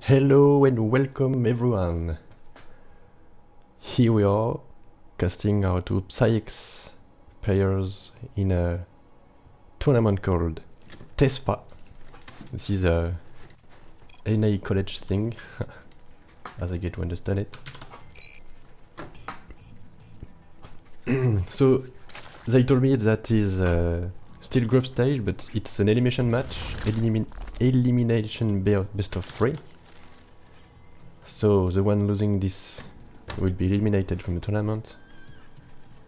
Hello and welcome everyone. Here we are, casting our two Psyx players in a tournament called Tespa. This is a NA college thing, as I get to understand it. So they told me that is still group stage, but it's an elimination match, elimination best of 3. So the one losing this will be eliminated from the tournament,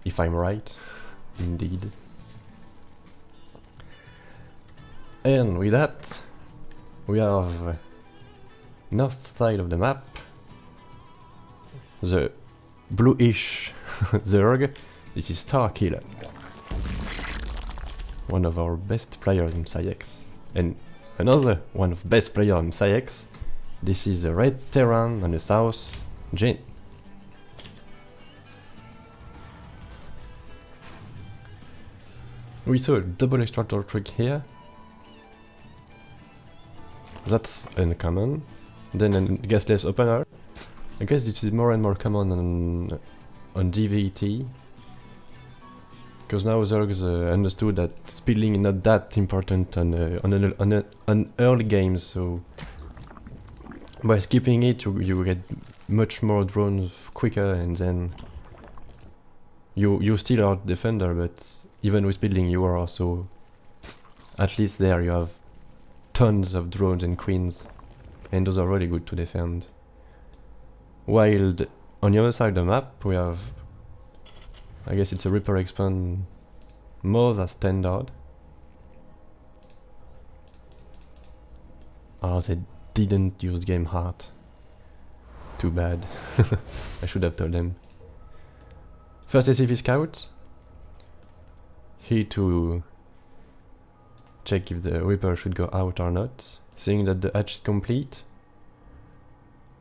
if I'm right, indeed. And with that, we have north side of the map, the bluish Zerg. This is Starkiller, one of our best players in Psyx, and another one of best players in Psyx. This is the red Terran on the south, Jinn. We saw a double extractor trick here. That's uncommon. Then a gasless opener. I guess this is more and more common on DVT. Because now Zergs understood that speedling is not that important on early games, so by skipping it you get much more drones quicker, and then you still are defender, but even with speedling you are also, at least there you have tons of drones and queens, and those are really good to defend. While on the other side of the map we have, I guess it's a Reaper expand more than standard. Oh, they didn't use game heart. Too bad. I should have told them. First SCV scout. Here to check if the Reaper should go out or not. Seeing that the hatch is complete,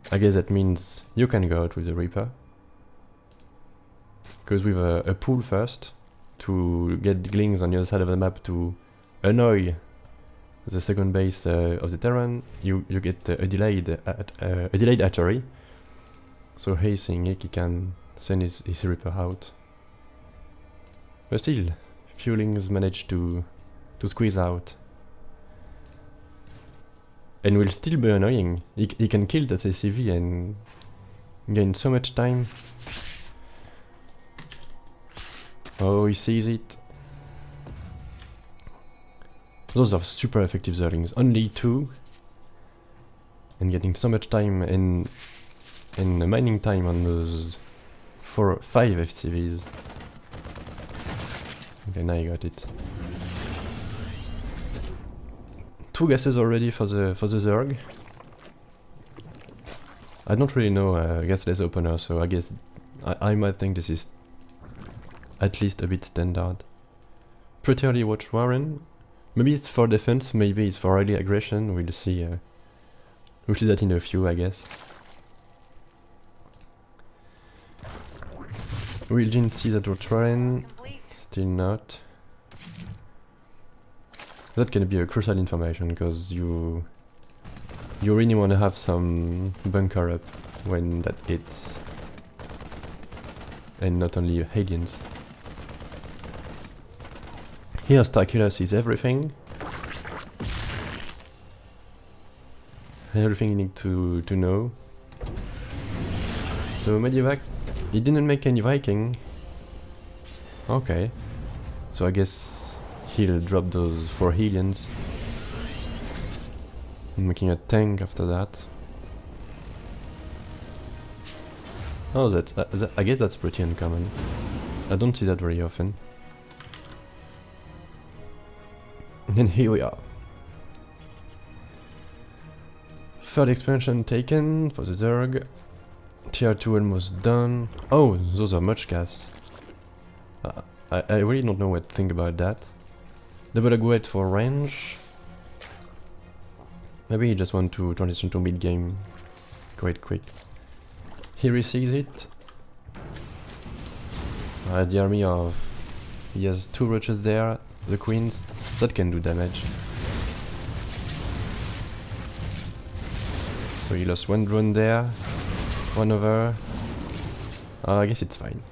I guess that means you can go out with the Reaper. Because with a pull first to get glings on the other side of the map to annoy the second base of the Terran, you get a delayed hatchery. So he's saying he can send his Reaper out. But still, Fuelings managed to squeeze out. And will still be annoying. He can kill that ACV and gain so much time. Oh, he sees it. Those are super effective Zerlings. Only 2. And getting so much time and mining time on those 5 FCVs. Okay, now you got it. 2 gases already for the Zerg. I don't really know gasless opener, so I guess I might think this is at least a bit standard. Pretty early watch Warren. Maybe it's for defense, maybe it's for early aggression. We'll see. We'll see that in a few, I guess. Will Jinn see that we're trying? Still not. That can be a crucial information, because you really want to have some bunker up when that hits, and not only aliens. Here Starkiller sees everything. Everything you need to know. So Medivac, he didn't make any Viking. Okay. So I guess he'll drop those 4 Hellions. Making a tank after that. Oh, I guess that's pretty uncommon. I don't see that very often. And here we are. Third expansion taken for the Zerg. Tier 2 almost done. Oh, those are much gas. I really don't know what to think about that. Double Aguet for range. Maybe he just want to transition to mid game quite quick. Here he sees it. The army of... He has 2 roaches there, the queens. That can do damage. So he lost one drone there, one over. I guess it's fine.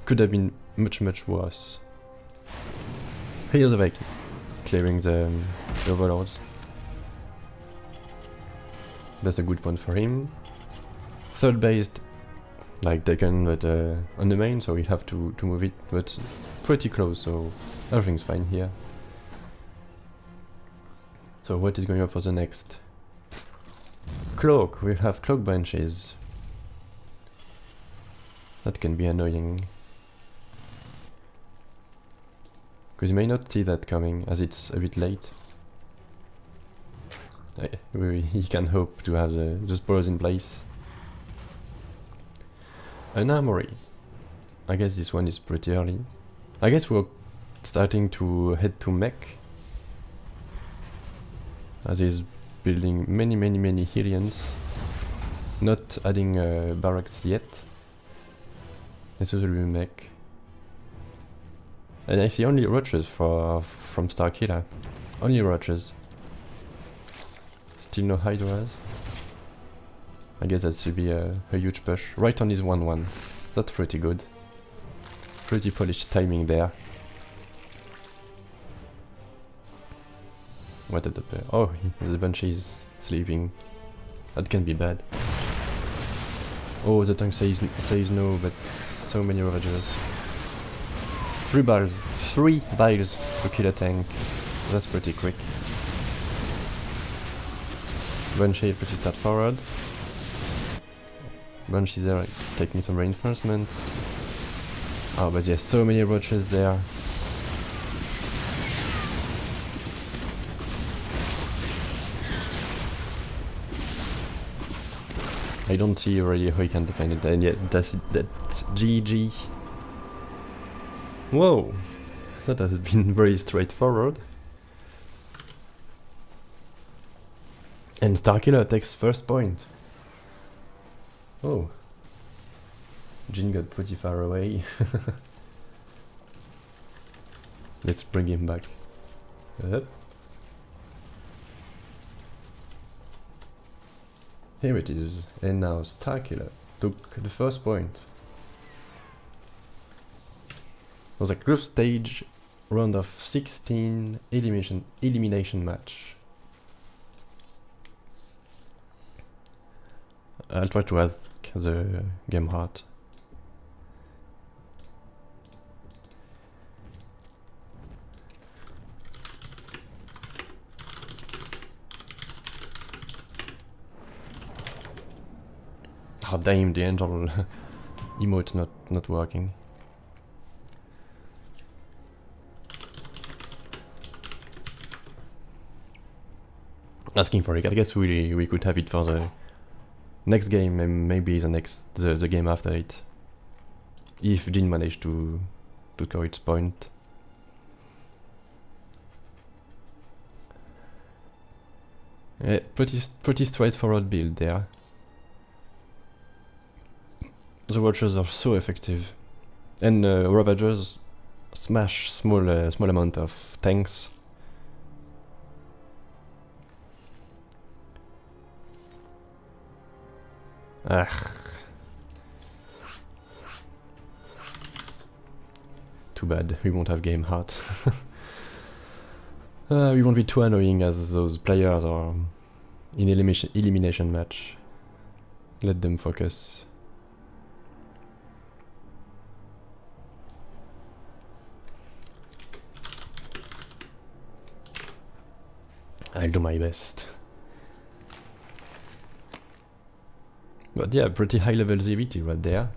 Could have been much worse. Here's the Viking, clearing the overlords. That's a good point for him. Third base, like taken, but on the main, so we have to move it, but pretty close, so everything's fine here. So what is going on for the next? Cloak, we have cloak branches. That can be annoying. Because you may not see that coming, as it's a bit late. He can hope to have the spores in place. An armory. I guess this one is pretty early. I guess we're starting to head to mech. As he's building many Hylians. Not adding barracks yet. This will be mech. And I see only roaches from Starkiller. Only roaches. Still no hydras. I guess that should be a huge push. Right on his 1-1. That's pretty good. Pretty polished timing there. What did the player? Oh, the Banshee is sleeping. That can be bad. Oh, the tank says no, but so many ravagers. 3 bars to kill a tank. That's pretty quick. Banshee pretty start forward. Banshee there taking some reinforcements. Oh, but yes, so many roaches there. I don't see really how he can defend it, and yet that's GG. Whoa! That has been very straightforward. And Starkiller takes first point. Oh. Jinn got pretty far away. Let's bring him back. Up. Here it is, and now Starkiller took the first point. It was a group stage round of 16 elimination match. I'll try to ask the game heart. Oh damn, the angel emote's not working. Asking for it. I guess we could have it for the next game, and maybe the game after it. If Jinn managed to score its point. Pretty straightforward build there. The Watchers are so effective, and Ravagers smash small amount of tanks. Too bad, we won't have game heart. We won't be too annoying as those players are in elimination match. Let them focus. I'll do my best. But yeah, pretty high level ZVT right there.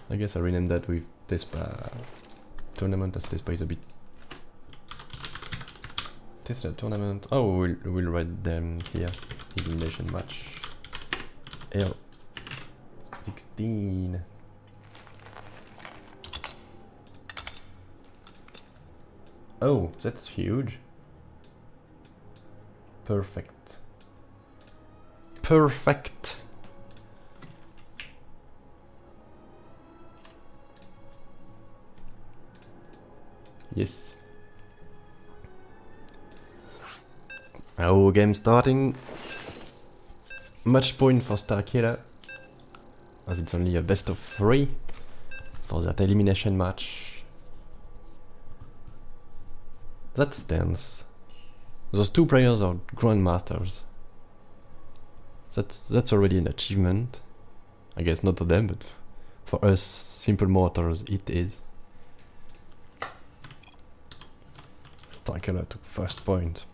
I guess I renamed that with Tespa tournament, as Tespa is a bit... Tesla tournament. Oh, we'll write them here. Elimination match. L16. Oh, that's huge. Perfect. Perfect. Yes. Oh, game starting. Match point for starkiller, as it's only a best of 3 for that elimination match. That's tense. Those 2 players are grandmasters. That's already an achievement. I guess not for them, but for us simple mortals it is. Starkiller took first point.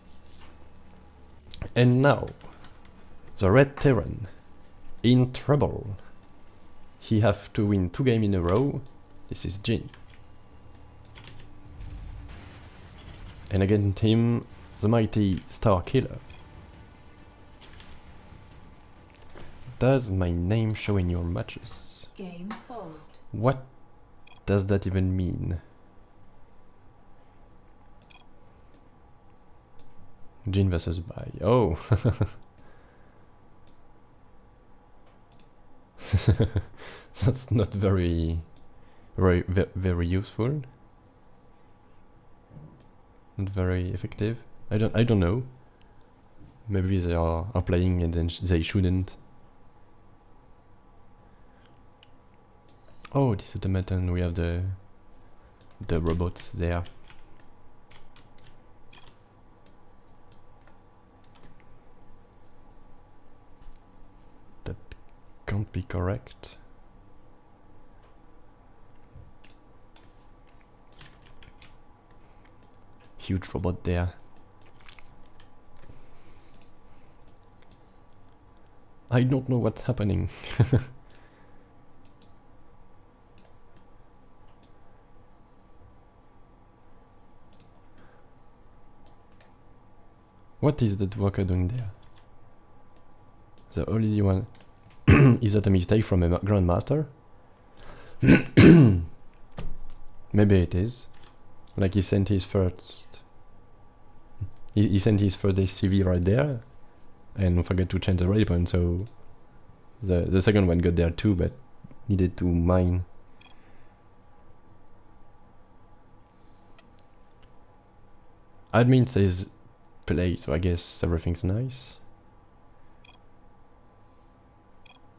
And now, the Red Terran, in trouble. He have to win 2 games in a row. This is Jinn. And against him, the mighty Starkiller. Does my name show in your matches? Game paused. What does that even mean? Jinn versus Bai. Oh! That's not very useful. Not very effective. I don't know. Maybe they are playing and then they shouldn't. Oh, this is the mutton. We have the robots there. That can't be correct. Huge robot there. I don't know what's happening. What is that worker doing there? The only one is that a mistake from a grandmaster? Maybe it is. Like he sent his first. He sent his first CV right there, and forgot to change the waypoint. So the second one got there too, but needed to mine. Admin says play, so I guess everything's nice.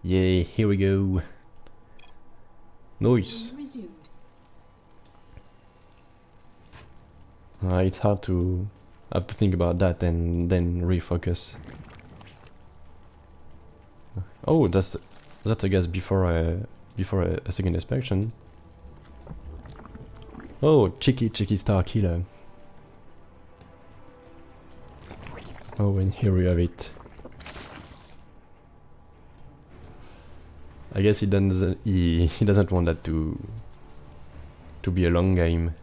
Yay, here we go. Nice. It's hard to have to think about that and then refocus. Oh, that's I guess before a second inspection. Oh, cheeky Starkiller. Oh, and here we have it. I guess he doesn't want that to be a long game.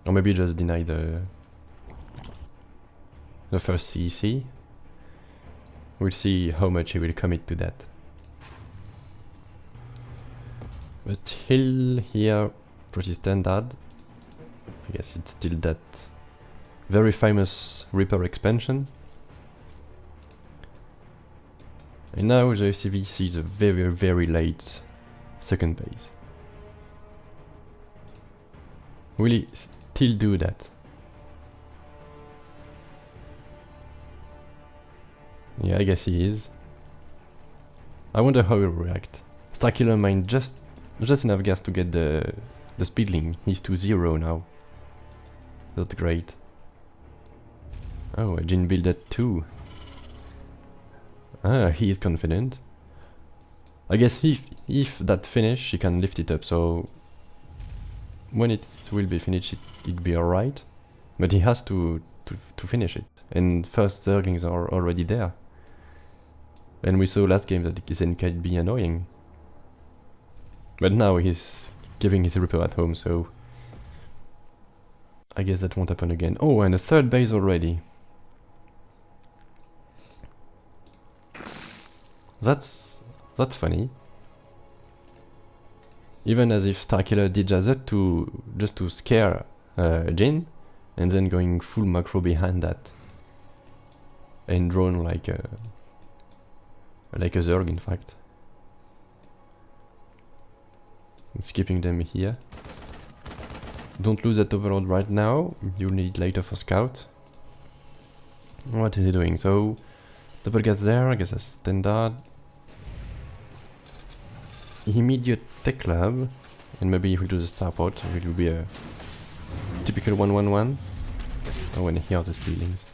Or maybe just deny the first CEC. We'll see how much he will commit to that. But hill here, pretty standard. I guess it's still that very famous Reaper expansion. And now the CV sees a very late second base. Will he still do that? Yeah, I guess he is. I wonder how he'll react. Starkiller mined just enough gas to get the speedling. He's to 0 now. That's great. Oh, a Jinn build at 2. Ah, he is confident. I guess if that finish, he can lift it up, so when it will be finished, it'll be alright. But he has to finish it. And first Zerglings are already there. And we saw last game that Jinn can be annoying. But now he's giving his Reaper at home, so I guess that won't happen again. Oh, and a third base already. That's funny. Even as if Starkiller did just that just to scare Jinn, and then going full macro behind that, and drone like a Zerg, in fact. Skipping them here. Don't lose that overload right now. You'll need it later for scout. What is he doing? So, double gas there, I guess a standard. Immediate tech lab, and maybe if we do the starport, it will be a typical 1-1-1. Oh, and here are the buildings.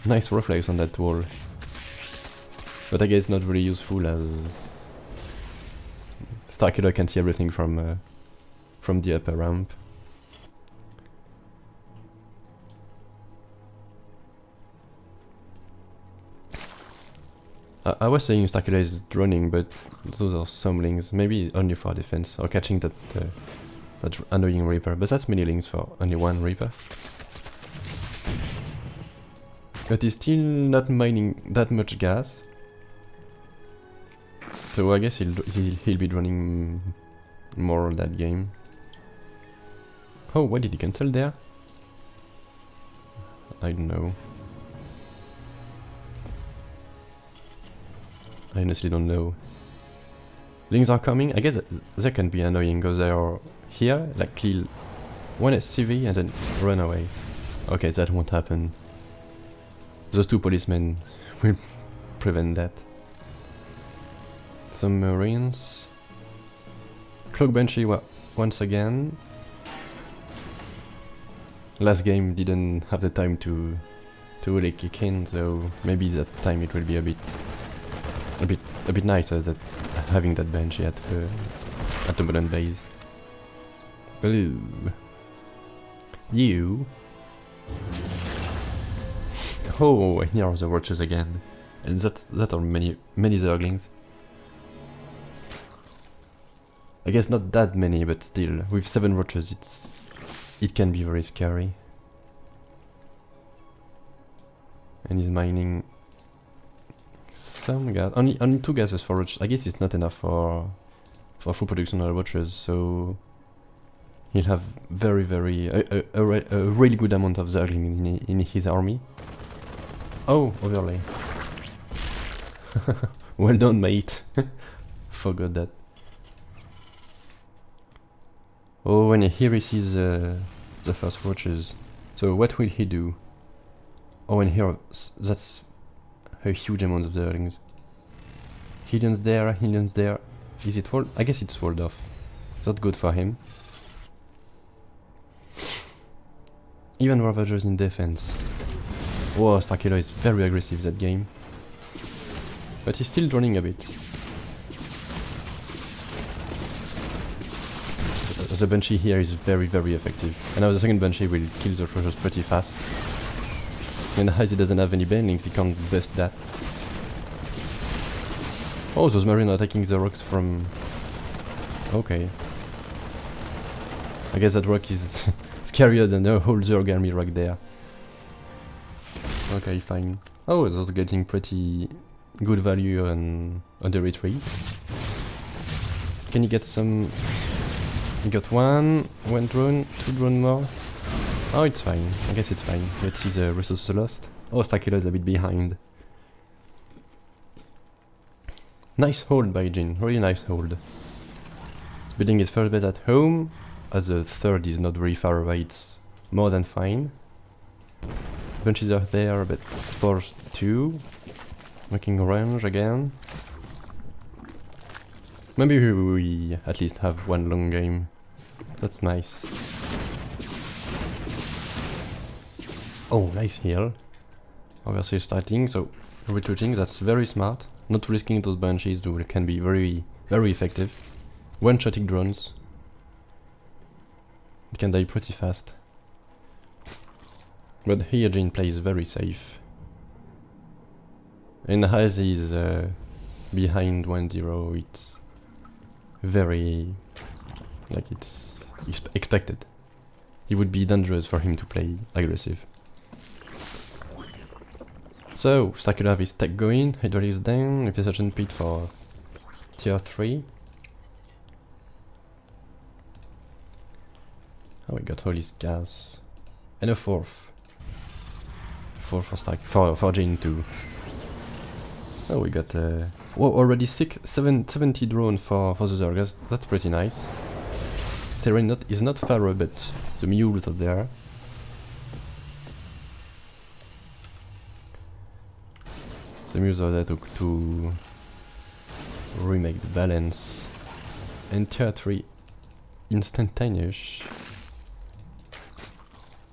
Nice reflex on that wall. But I guess not really useful as Starkiller can see everything from the upper ramp. I was saying Starkiller is droning, but those are summonings, maybe only for defense, or catching that annoying Reaper, but that's many links for only one Reaper. But he's still not mining that much gas, so I guess he'll be droning more that game. Oh, what did he cancel there? I don't know. I honestly don't know. Links are coming. I guess they can be annoying because they are here, like kill one SCV and then run away. Okay, that won't happen. Those two policemen will prevent that. Some Marines. Cloak Banshee once again. Last game didn't have the time to really kick in, so maybe that time it will be a bit nicer that having that Banshee at the modern base. Hello. You. Oh, here are the watches again, and that are many Zerglings. I guess not that many, but still, with 7 watches, it can be very scary. And he's mining some gas. Only 2 gases for watches. I guess it's not enough for full production of watches, so he'll have a really good amount of Zergling in his army. Oh, overlay. Well done, mate. Forgot that. Oh, and here he sees the first watches. So what will he do? Oh, and here that's a huge amount of Zerglings. Hillions there, Hillions there. Is it walled? I guess it's walled off. That's good for him. Even Ravagers in defense. Whoa, Starkiller is very aggressive that game. But he's still droning a bit. The Banshee here is very effective. And now the second Banshee will kill the treasures pretty fast. And as he doesn't have any banelings, he can't bust that. Oh, those Marines are taking the rocks from... Okay. I guess that rock is scarier than the whole Zerg army rock there. Okay, fine. Oh, those are getting pretty good value on the retreat. Can you get some... You got one drone, 2 drone more. Oh, it's fine. I guess it's fine. Let's see the resources lost. Oh, Starkiller is a bit behind. Nice hold by Jinn. Really nice hold. He's building his first base at home. As the third is not very far away, it's more than fine. Bunches are there, but spores too. Making range again. Maybe we at least have one long game. That's nice. Oh, nice heal. Obviously starting, so retreating, that's very smart. Not risking those banshees can be very effective. One-shotting drones. It can die pretty fast. But here Jinn plays very safe. And as he's behind 1-0, it's very... like it's expected. It would be dangerous for him to play aggressive. So, Starkiller have his tech going, Hydraulic is down, if there's a pit for tier 3. Oh, we got all his gas. And a 4th. 4 for Jinn too. Oh, we got already 70 drone for the Zergers. That's pretty nice. Terrain is not far, but the mules are there. Some use of that to remake the balance. And tier 3 instantaneous.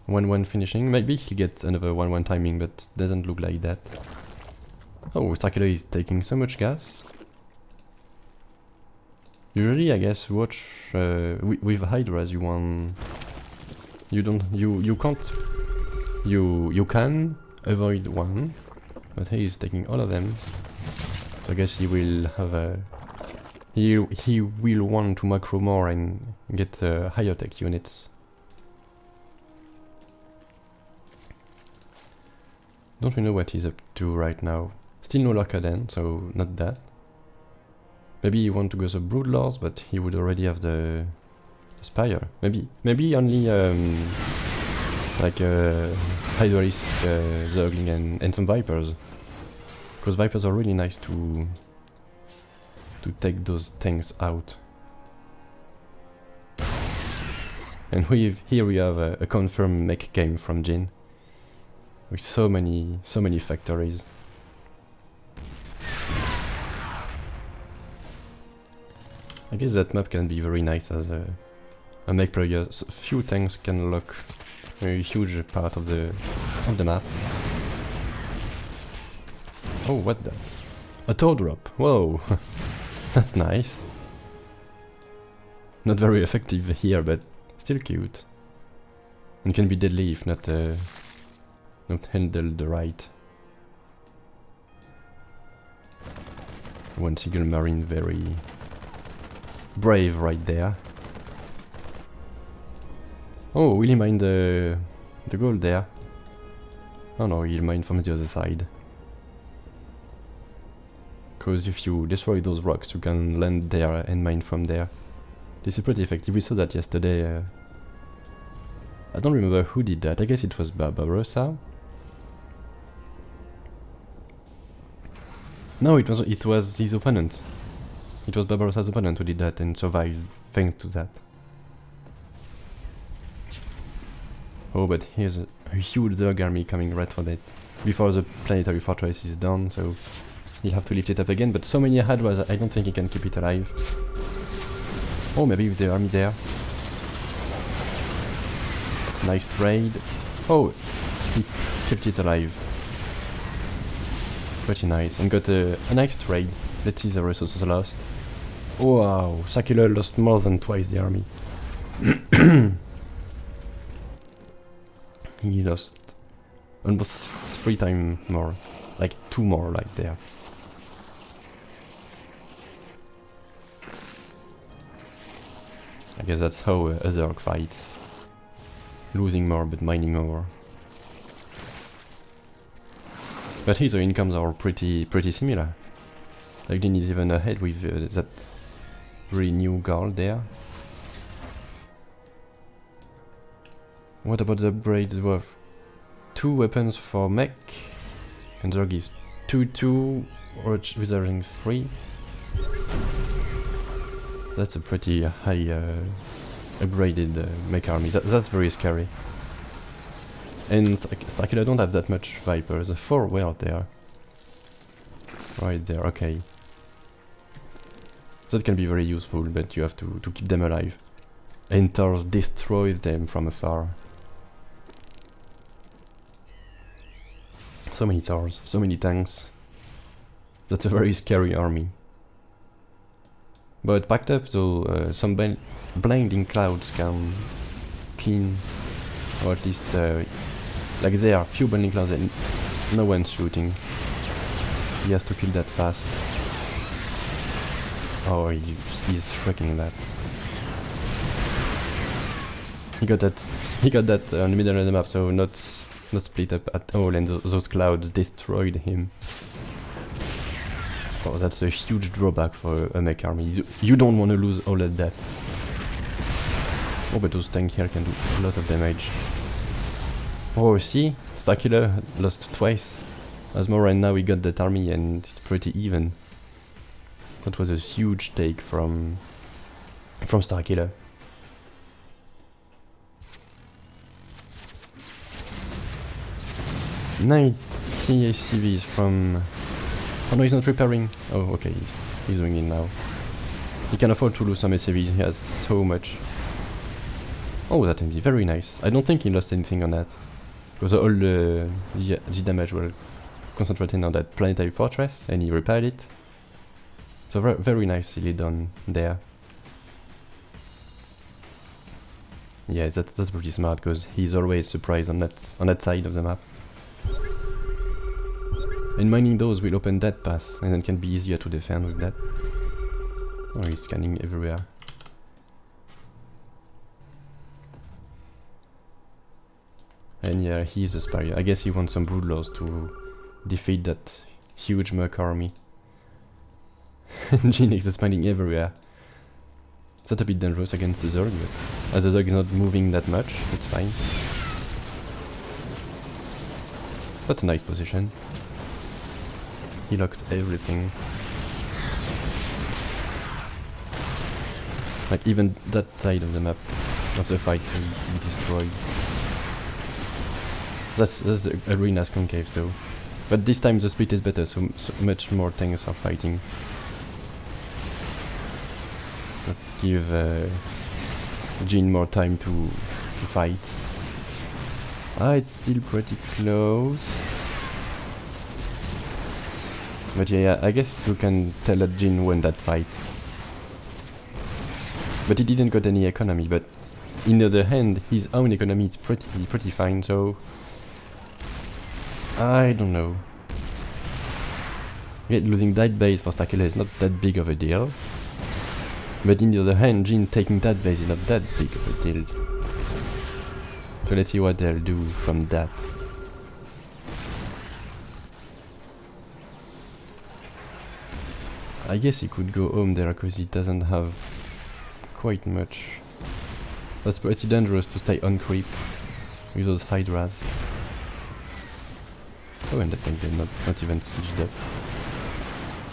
1-1 finishing. Maybe he'll get another 1-1 timing, but doesn't look like that. Oh, starkiller is taking so much gas. Usually, I guess, watch with hydras. You want, you don't, you can't, you can avoid one, but he is taking all of them. So I guess he will have a, he will want to macro more and get higher tech units. Don't we know what he's up to right now? Still no Lorcaden, so not that. Maybe he want to go the Broodlords, but he would already have the Spire. Maybe only like Hydralisk, Zergling and some Vipers. Because Vipers are really nice to take those tanks out. And here we have a confirmed mech game from Jinn. With so many factories. I guess that map can be very nice as a mech player. So few tanks can unlock a huge part of the map. Oh, what the? A toe drop! Whoa! That's nice. Not very effective here, but still cute. And can be deadly if not handled right. One single marine, very brave right there. Oh, will he mine the gold there? Oh no, he'll mine from the other side. Because if you destroy those rocks, you can land there and mine from there. This is pretty effective. We saw that yesterday. I don't remember who did that. I guess it was Barbarossa. No, it was his opponent. It was Barbarossa's opponent who did that and survived thanks to that. Oh, but here's a huge Zerg army coming right for that. Before the planetary fortress is done, so he'll have to lift it up again, but so many Hadras, I don't think he can keep it alive. Oh, maybe with the army there. Nice trade. Oh, he kept it alive. Pretty nice, and got a nice trade. Let's see the resources lost. Wow, starkiller lost more than twice the army. He lost almost 3 times more, like 2 more like there. I guess that's how a Zerg fights. Losing more but mining more. But here the incomes are pretty similar. Like Jinn is even ahead with that really new guard there. What about the upgrades? We have 2 weapons for mech, and Zerg is 2-2, or reserving 3. That's a pretty high upgraded mech army. That's very scary. And starkiller don't have that much Vipers. 4 were there. Right there, okay. That can be very useful, but you have to keep them alive. And Tars destroys them from afar. So many Tars, so many tanks. That's a very scary army. But packed up, though, some blinding clouds can clean, or at least, like there are few blinding clouds and no one's shooting. He has to kill that fast. Oh, he's freaking that. He got that on the middle of the map, so not split up at all, and those clouds destroyed him. Oh, that's a huge drawback for a mech army. You don't want to lose all of that. Oh, but those tanks here can do a lot of damage. Oh, see? starkiller lost twice. As more, and now we got that army and it's pretty even. That was a huge take from starkiller. $90 ACVs from Oh no, he's not repairing. Oh, okay, he's doing it now. He can afford to lose some SCVs, he has so much. Oh, that MD, very nice. I don't think he lost anything on that. Because all the damage were concentrated on that planetary fortress, and he repaired it. So very nicely done there. Yeah, that's pretty smart, because he's always surprised on that side of the map. And mining those will open that pass, and then can be easier to defend with that. Oh, he's scanning everywhere. And yeah, he's a spy. I guess he wants some broodlords to defeat that huge merc army. Jinn is expanding everywhere. It's not a bit dangerous against the Zerg, but as the Zerg is not moving that much, it's fine. That's a nice position. He locked everything. Like even that side of the map of the fight can be destroyed. That's the arena's concave though. But this time the split is better, so much more tanks are fighting. That give Jinn more time to fight. Ah, it's still pretty close. But yeah, I guess you can tell that Jinn won that fight. But he didn't got any economy, but on the other hand, his own economy is pretty fine, so I don't know. Yeah, losing that base for starkiller is not that big of a deal. But on the other hand, Jinn taking that base is not that big of a deal. So let's see what they'll do from that. I guess he could go home there because he doesn't have quite much. That's pretty dangerous to stay on creep with those hydras. Oh, and that tank did not even switched up.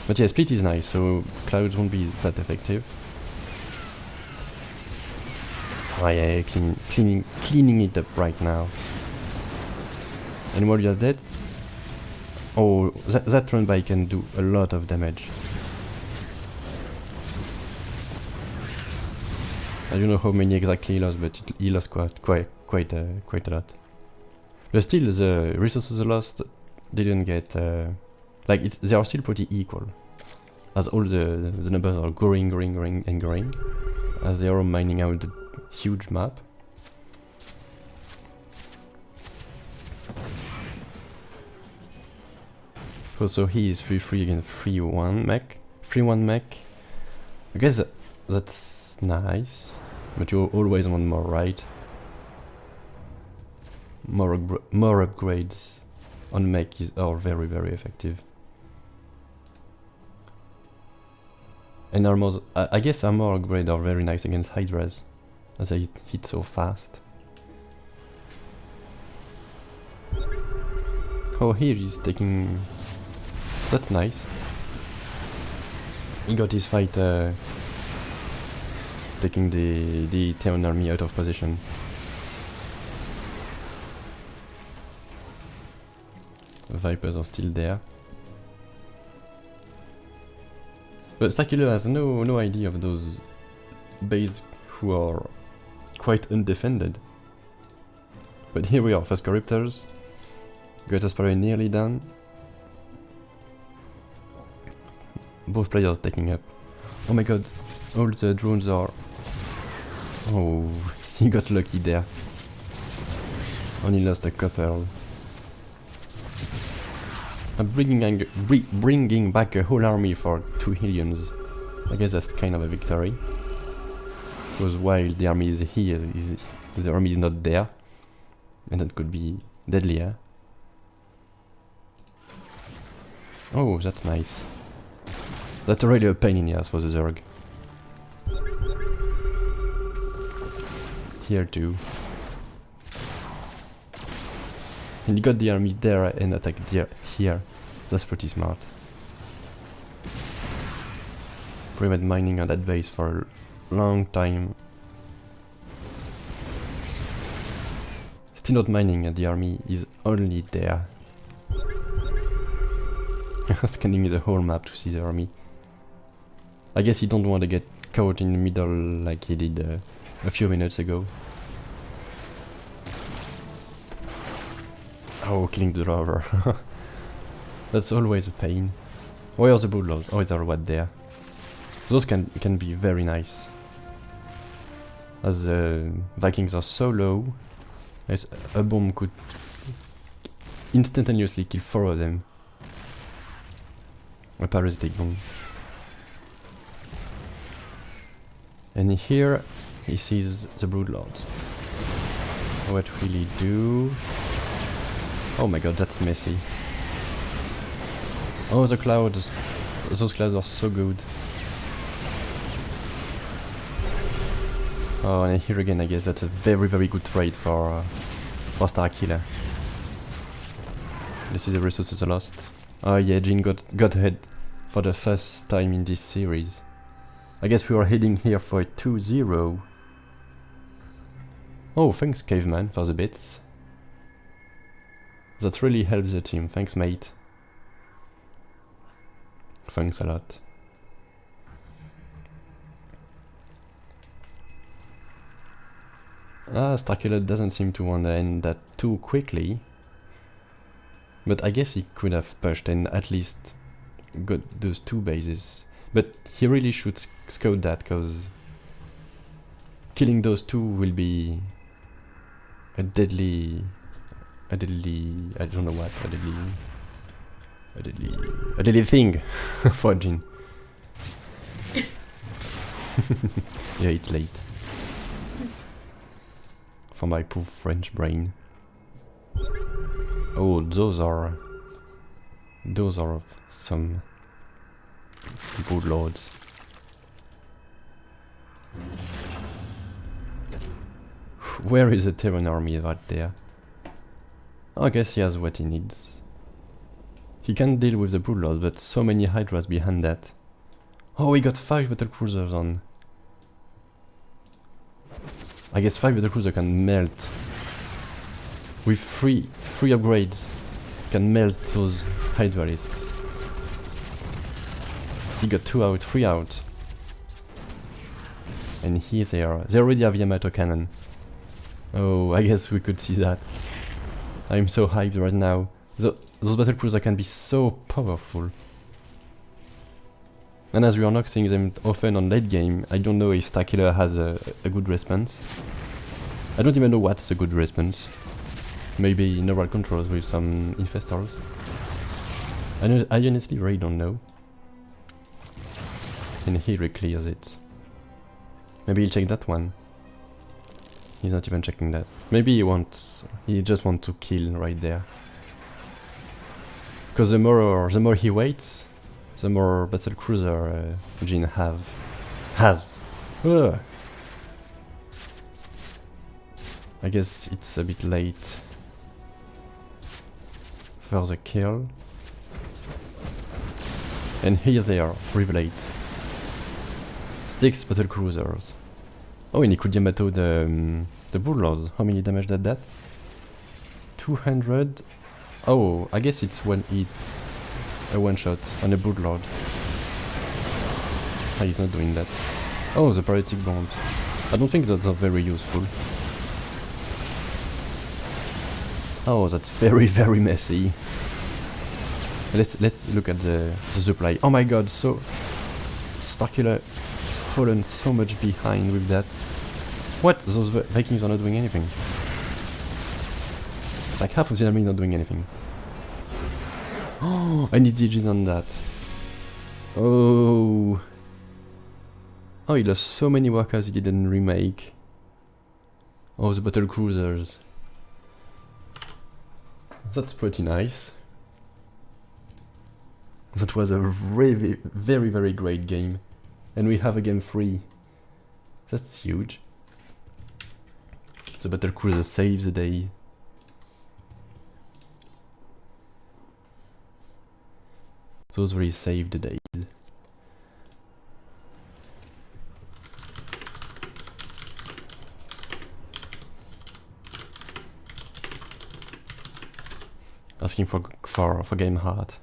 But yeah, split is nice, so clouds won't be that effective. Oh yeah, cleaning it up right now. And while you're dead, oh, that run by can do a lot of damage. I don't know how many exactly he lost, but he lost quite a lot. But still, the resources lost didn't get like they are still pretty equal, as all the numbers are growing and growing as they are mining out the huge map. So he is 3-3 against 3-1 mech. 3-1 mech. I guess that's nice, but you always want more, right? More upgrades on mech are very effective. And armors, I guess armor upgrades are very nice against hydras, as they hit so fast. Oh, here he's taking... That's nice. He got his fight taking the Terran army out of position. The Vipers are still there. But starkiller has no idea of those bases who are quite undefended. But here we are, first corruptors. Greatest Spire nearly done. Both players taking up. Oh my god, all the drones are... Oh, he got lucky there. Only lost a couple. I'm bringing back a whole army for 2 heliums. I guess that's kind of a victory. Because while the army is here, the army is not there. And that could be deadlier. Oh, that's nice. That's already a pain in the ass for the Zerg. Here too. And you got the army there and attacked here. That's pretty smart. Prevent mining on that base for a long time. Still not mining and the army is only there. Scanning the whole map to see the army. I guess he don't want to get caught in the middle like he did a few minutes ago. Oh, killing the driver. That's always a pain. Where are the bulldogs? Oh, they're right there. Those can be very nice. As the Vikings are so low, as a bomb could instantaneously kill 4 of them. A parasitic bomb. And here he sees the broodlords. What will he do? Oh my god, that's messy. Oh, the clouds. Those clouds are so good. Oh, and here again, I guess that's a very, very good trade for starkiller. You see the resources are lost. Oh yeah, Jinn got ahead for the first time in this series. I guess we are heading here for a 2-0. Oh, thanks Caveman for the bits. That really helps the team, thanks mate. Thanks a lot. Starkiller doesn't seem to want to end that too quickly. But I guess he could have pushed and at least got those 2 bases. But he really should scout that, cause killing those 2 will be a deadly, I don't know what, a deadly thing for Jinn. Yeah, it's late. For my poor French brain. Oh, those are some good lords. Where is the Terran army right there? I guess he has what he needs. He can deal with the broodlords, but so many hydras behind that. Oh, he got 5 battle cruisers on. I guess 5 battle cruisers can melt. With 3 upgrades, can melt those hydralisks. He got 2 out, 3 out. And here they are. They already have Yamato cannon. Oh, I guess we could see that. I'm so hyped right now. Those battle cruisers can be so powerful. And as we are not seeing them often on late game, I don't know if starkiller has a good response. I don't even know what's a good response. Maybe neural controls with some infestors. I honestly really don't know. And here he clears it. Maybe he'll check that one. He's not even checking that. Maybe he just wants to kill right there. Because the more he waits, the more battle cruiser Jinn has. Ugh. I guess it's a bit late for the kill. And here they are, revelate. 6 battle cruisers. Oh, and he could Yamato the bulldogs. How many damage did that? 200. Oh, I guess it's a one shot on a bulldogs. Ah, he's not doing that. Oh, the paralytic bombs. I don't think those are very useful. Oh, that's very, very messy. Let's look at the supply. Oh my god, so starkiller fallen so much behind with that. What? Those Vikings are not doing anything. Like half of the army not doing anything. Oh, I need DGs on that. Oh. Oh, he lost so many workers he didn't remake. Oh, the battle cruisers. That's pretty nice. That was a very, very, very great game. And we have a game 3. That's huge. The battle cruiser saves the day. Those really saved the days. Asking for game heart.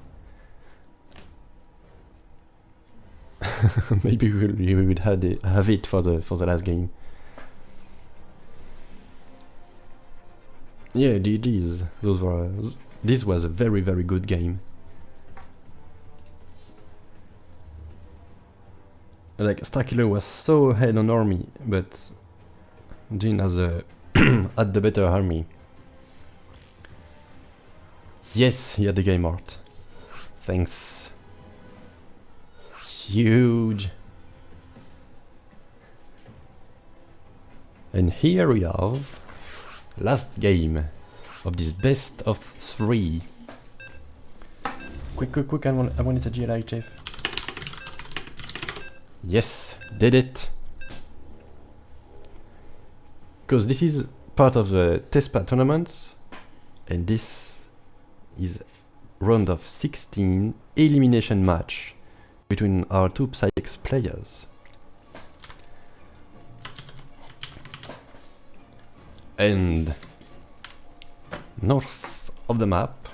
Maybe we would have it for the last game. Yeah, GG's. This was a very good game. Like Starkiller was so ahead on army, but Jinn has had the better army. Yes, he had the game art. Thanks. Huge. And here we have last game of this best of 3. Quick, I wanted a GLI, Chef. Yes, did it. Because this is part of the Tespa tournaments, and this is round of 16 elimination match between our two Psyx players. And north of the map,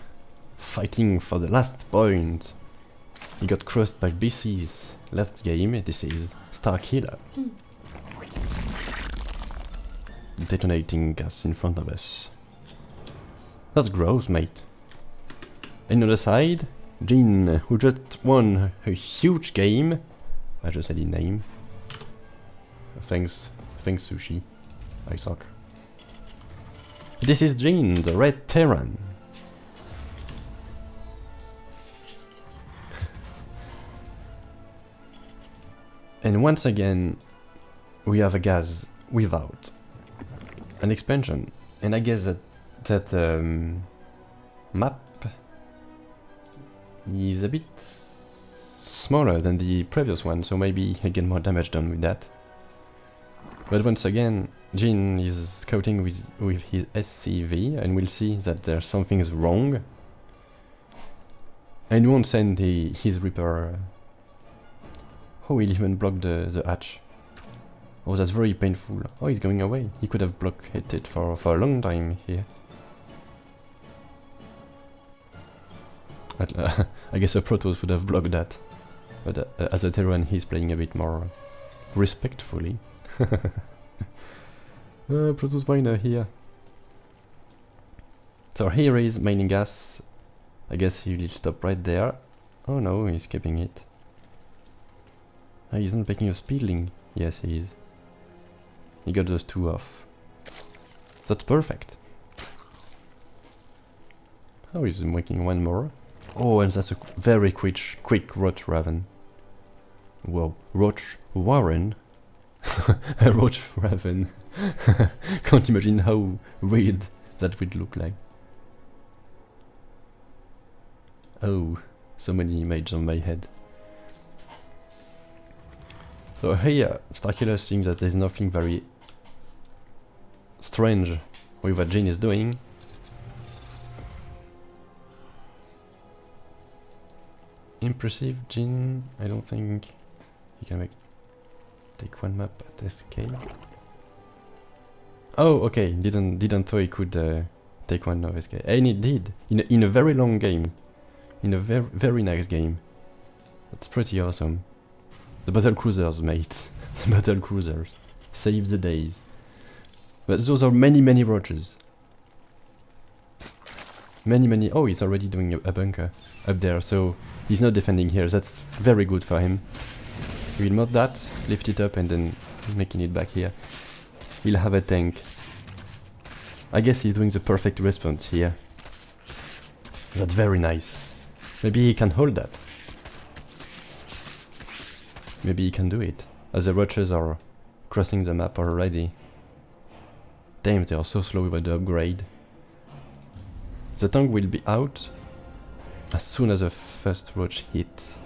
fighting for the last point, he got crushed by BC's last game. This is Starkiller. Detonating gas in front of us. That's gross, mate. And on the side, Jinn, who just won a huge game. I just said his name. Thanks Sushi. I suck. This is Jinn, the Red Terran. And once again, we have a gas without an expansion. And I guess that map is a bit smaller than the previous one, so maybe I get more damage done with that. But once again, Jinn is scouting with his SCV, and we'll see that there's something's wrong. And he won't send his Reaper. Oh, he'll even block the hatch. Oh, that's very painful. Oh, he's going away. He could have blocked it for a long time here. I guess a Protoss would have blocked that. But as a Terran, he's playing a bit more respectfully. Protoss miner here. So here is mining gas. I guess he will stop right there. Oh no, he's keeping it. Oh, he's not making a speedling. Yes, he is. He got those two off. That's perfect. Oh, he's making one more. Oh, and that's a very quick Roach Raven. Whoa, Roach Warren? A Roach Raven. Can't imagine how weird that would look like. Oh, so many images on my head. So here, Starkiller seems that there's nothing very strange with what Jinn is doing. Impressive, Jinn. I don't think he can take one map at SK. Oh, okay. Didn't thought he could take one of SK, and he did in a very long game, in a very nice game. That's pretty awesome. The battle cruisers, mate. The battle cruisers save the days. But those are many roaches. Many. Oh, he's already doing a bunker up there, so he's not defending here. That's very good for him. He will mod that, lift it up, and then making it back here. He'll have a tank. I guess he's doing the perfect response here. That's very nice. Maybe he can hold that. Maybe he can do it, as the roaches are crossing the map already. Damn, they are so slow with the upgrade. The tank will be out as soon as the first roach hit.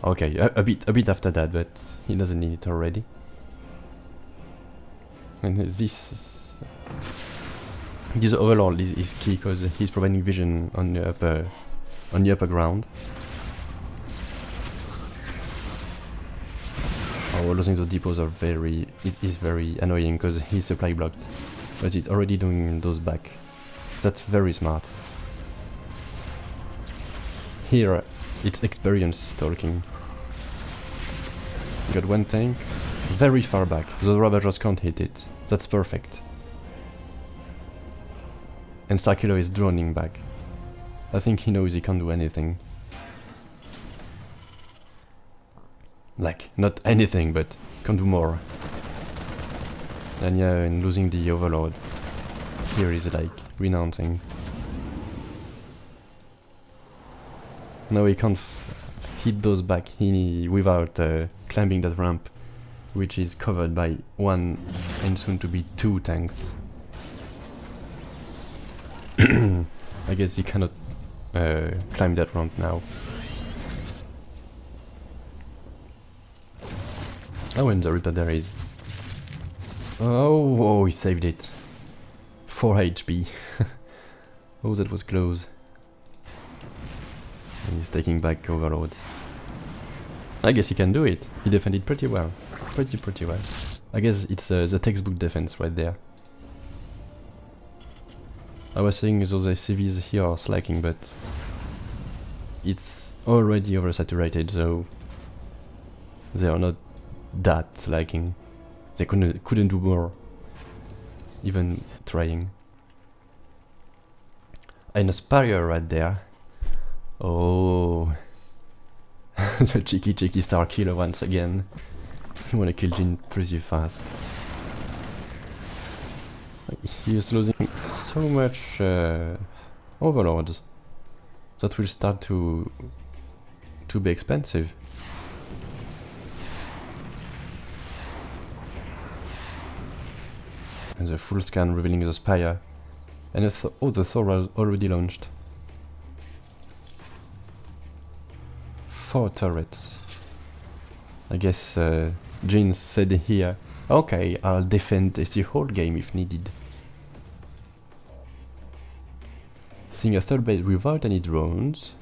Okay, a bit after that, but he doesn't need it already. And this overlord is key because he's providing vision on the upper ground. Oh, losing the depots are it is very annoying because he's supply blocked, but it's already doing those back. That's very smart. Here, it's experience stalking. Got one tank, very far back. The Ravagers can't hit it. That's perfect. And starkiller is droning back. I think he knows he can't do anything. Like, not anything, but can do more. And yeah, and losing the Overlord. Here is like renouncing. Now he can't hit those back without climbing that ramp, which is covered by 1 and soon to be 2 tanks. I guess he cannot climb that ramp now. Oh, and the Reaper there is. Oh, he saved it. 4 HP. Oh, that was close. And he's taking back Overlords. I guess he can do it. He defended pretty well. Pretty well. I guess it's the textbook defense right there. I was saying those SCVs here are slacking, but it's already oversaturated, so they are not that slacking. They couldn't do more, even trying. And a Spire right there. Oh, the cheeky starkiller once again. You wanna kill Jinn pretty fast. He is losing so much Overlords that will start to be expensive. And the full scan revealing the Spire. And the Thor was already launched. 4 turrets. I guess Jinn said here, okay, I'll defend the whole game if needed. Seeing a third base without any drones.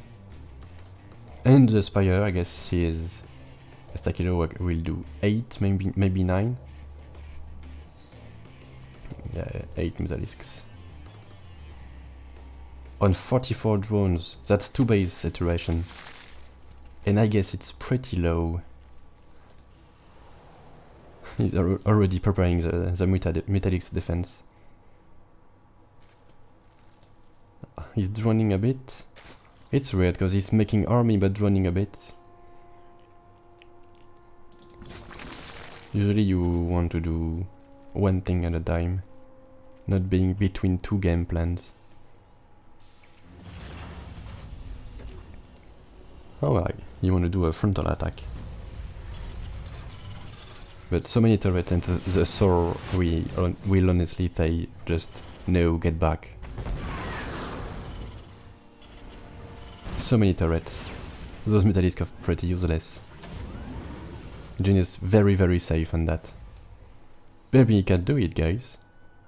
And the Spire, I guess he is... starkiller will do 8, maybe 9. Yeah, 8 Mutalisks. On 44 drones, that's 2 base saturation. And I guess it's pretty low. He's already preparing the Mutalisk defense. He's droning a bit. It's weird because he's making army but droning a bit. Usually you want to do one thing at a time, not being between 2 game plans. Alright, you want to do a frontal attack. But so many turrets and the Thor will honestly say just no, get back. So many turrets. Those Mutalisks are pretty useless. Jinn is very safe on that. Maybe he can do it, guys.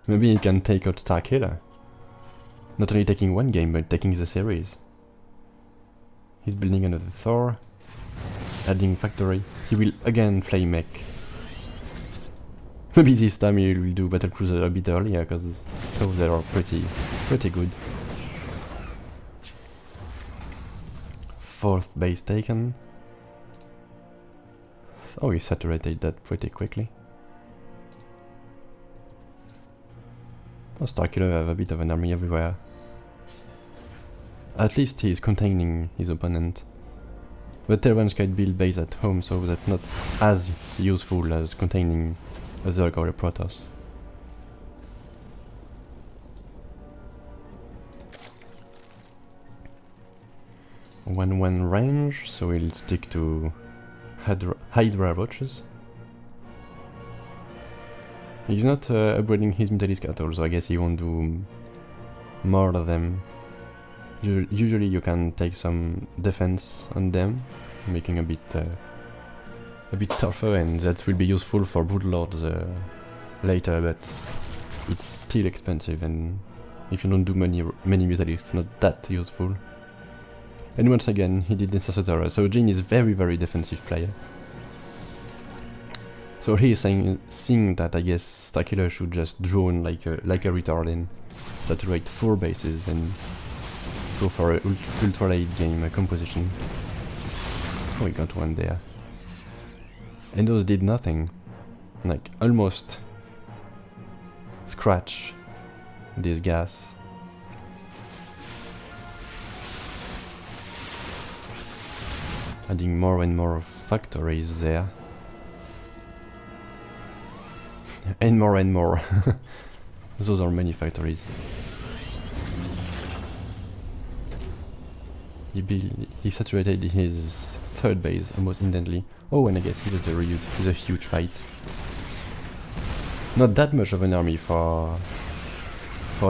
Maybe he can take out starkiller. Not only taking one game, but taking the series. He's building another Thor, adding factory. He will again flame mech. Maybe this time he will do battlecruiser a bit earlier, because so they are pretty good. 4th base taken. Oh, he saturated that pretty quickly. Oh, starkiller have a bit of an army everywhere. At least he is containing his opponent. But Terrans can build base at home, so that's not as useful as containing a Zerg or a Protoss. One range, so we'll stick to Hydra Roaches. He's not upgrading his Mutalisk at all, so I guess he won't do more of them. Usually you can take some defense on them, making a bit tougher, and that will be useful for Broodlords later, but it's still expensive, and if you don't do many Mutalisks, it's not that useful. And once again, he did Necessitator, so Jinn is very defensive player. So he is seeing that I guess starkiller should just drone like a retard and saturate 4 bases and go for an ultra late game composition. Oh, we got one there. And those did nothing. Like, almost scratch this gas. Adding more and more factories there. And more and more. Those are many factories. He saturated his third base almost instantly. Oh, and I guess he was a huge fight. Not that much of an army for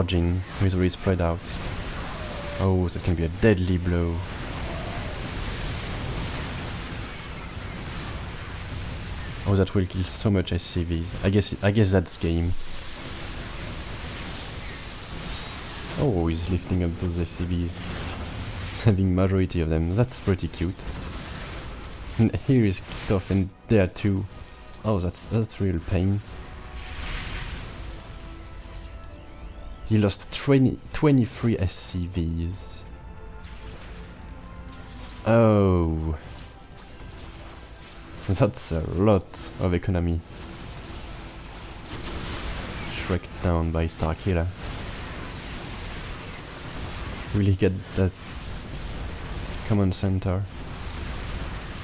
Jinn, who is already spread out. Oh, that can be a deadly blow. Oh, that will kill so much SCVs. I guess that's game. Oh, he's lifting up those SCVs, saving majority of them. That's pretty cute. And here is kicked off, and there too. Oh, that's real pain. He lost 23 SCVs. Oh. That's a lot of economy. Shreked down by Starkiller. Will he get that command center?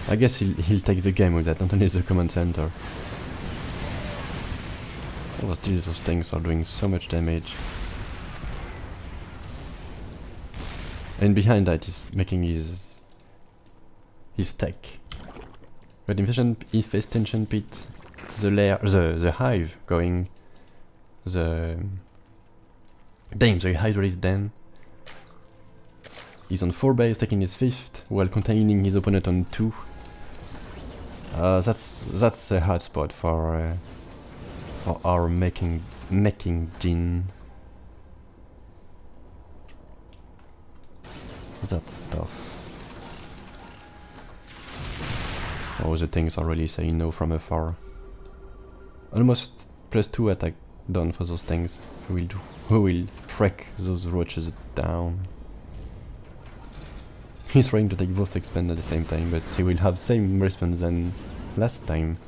I guess he'll take the game with that, not only the command center. Oh, still those things are doing so much damage. And behind that he's making his tech. But infestation pit, the hive going, the Hydra is den. He's on 4 base, taking his 5th, while containing his opponent on 2. That's a hard spot for our making Jinn. That's tough. Oh, the things are really saying no from afar. Almost +2 attack done for those things. Who will track those roaches down? He's trying to take both expand at the same time, but he will have same response than last time.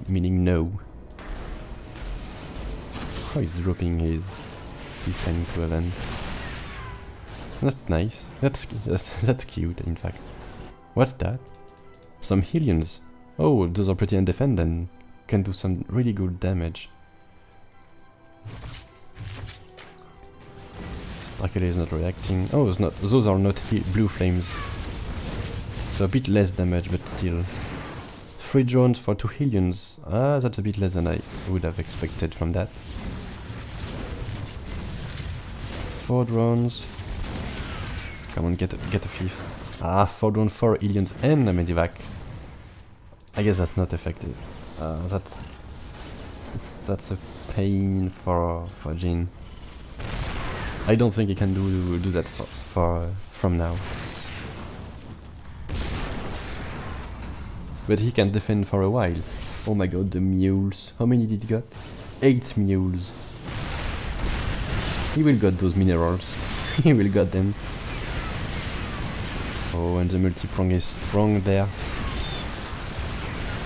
Meaning no. Oh, he's dropping his time to event. That's nice. That's cute, in fact. What's that? Some Hellions. Oh, those are pretty undefended and can do some really good damage. Starkiller is not reacting. Oh, those are not blue flames. So a bit less damage, but still. 3 drones for 2 Hellions. Ah, that's a bit less than I would have expected from that. 4 drones. Come on, get a 5th. Ah, 4 drones, 4 Hellions and a medivac. I guess that's not effective. That's a pain for Jinn. I don't think he can do that from now. But he can defend for a while. Oh my god, the mules. How many did he got? 8 mules. He will got those minerals. He will got them. Oh, and the multi-prong is strong there.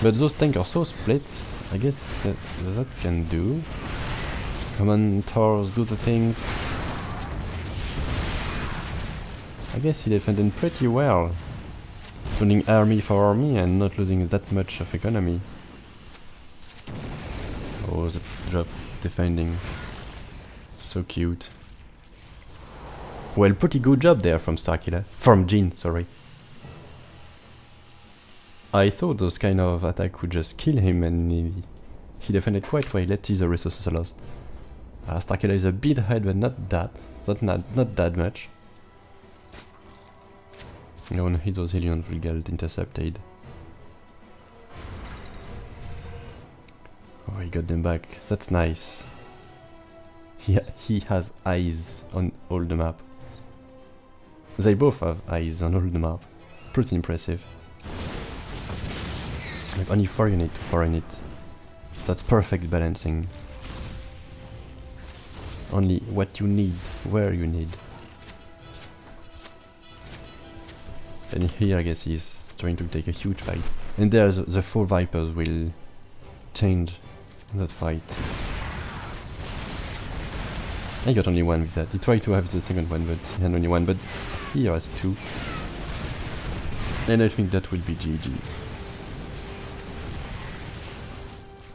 But those tanks are so split. I guess that can do. Come on, Thors, do the things. I guess he defended pretty well. Turning army for army and not losing that much of economy. Oh, the drop defending. So cute. Well, pretty good job there from Starkiller. From Jinn, sorry. I thought those kind of attack would just kill him, and he defended quite well. Let's see the resources lost. Starkiller is a bit ahead, but not that. Not that much. No one hit those Hellions will get intercepted. Oh, he got them back. That's nice. He has eyes on all the map. They both have eyes on all the map. Pretty impressive. Like only 4 units to 4 units. That's perfect balancing. Only what you need, where you need. And here I guess he's trying to take a huge fight. And there the 4 Vipers will change that fight. I got only one with that. He tried to have the second one, but he had only one, but he has 2. And I think that will be GG.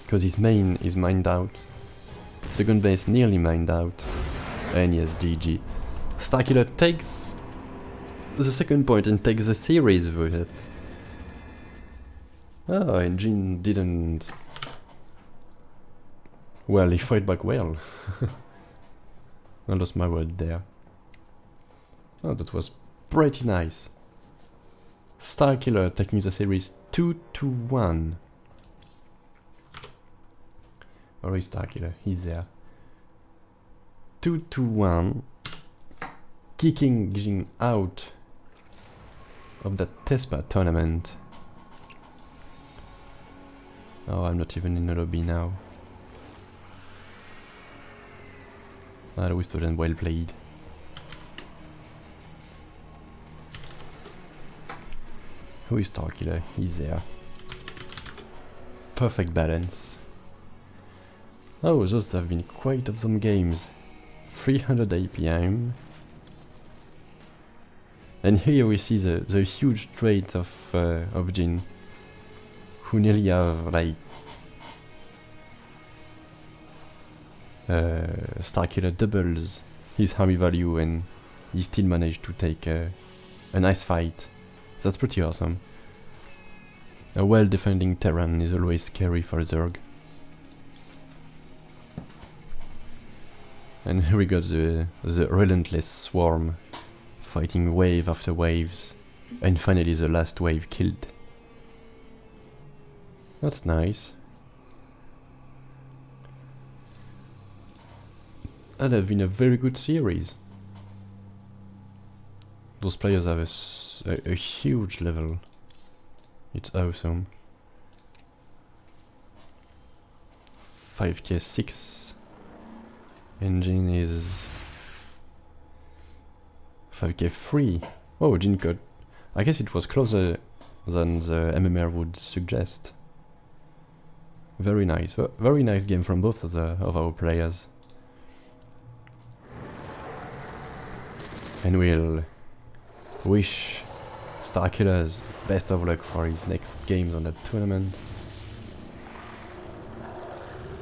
Because his main is mined out. Second base nearly mined out. And yes, GG. Starkiller takes the second point and takes the series with it. Oh, and Jinn didn't... Well, he fought back well. I lost my word there. Oh, that was pretty nice. Starkiller taking the series 2-1. Or is Starkiller? He's there. 2-1. Kicking Jinn out of that Tespa tournament. Oh, I'm not even in the lobby now. That was well played. Who is Starkiller? He's there. Perfect balance. Oh, those have been quite of some games. 300 APM. And here we see the huge trait of Jinn, who nearly have like Starkiller doubles his army value, and he still managed to take a nice fight. That's pretty awesome. A well-defending Terran is always scary for Zerg. And here we got the relentless swarm, fighting wave after waves, and finally the last wave killed. That's nice. That has been a very good series. Those players have a huge level. It's awesome. 5k 6. And Jinn is 5k 3. Oh, Jinn got... I guess it was closer than the MMR would suggest. Very nice. Very nice game from both of our players. And we'll wish Starkiller best of luck for his next games on that tournament.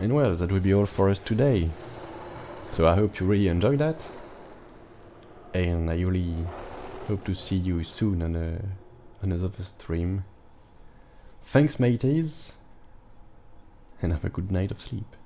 And well, that will be all for us today. So I hope you really enjoyed that. And I really hope to see you soon on another stream. Thanks mateys, and have a good night of sleep.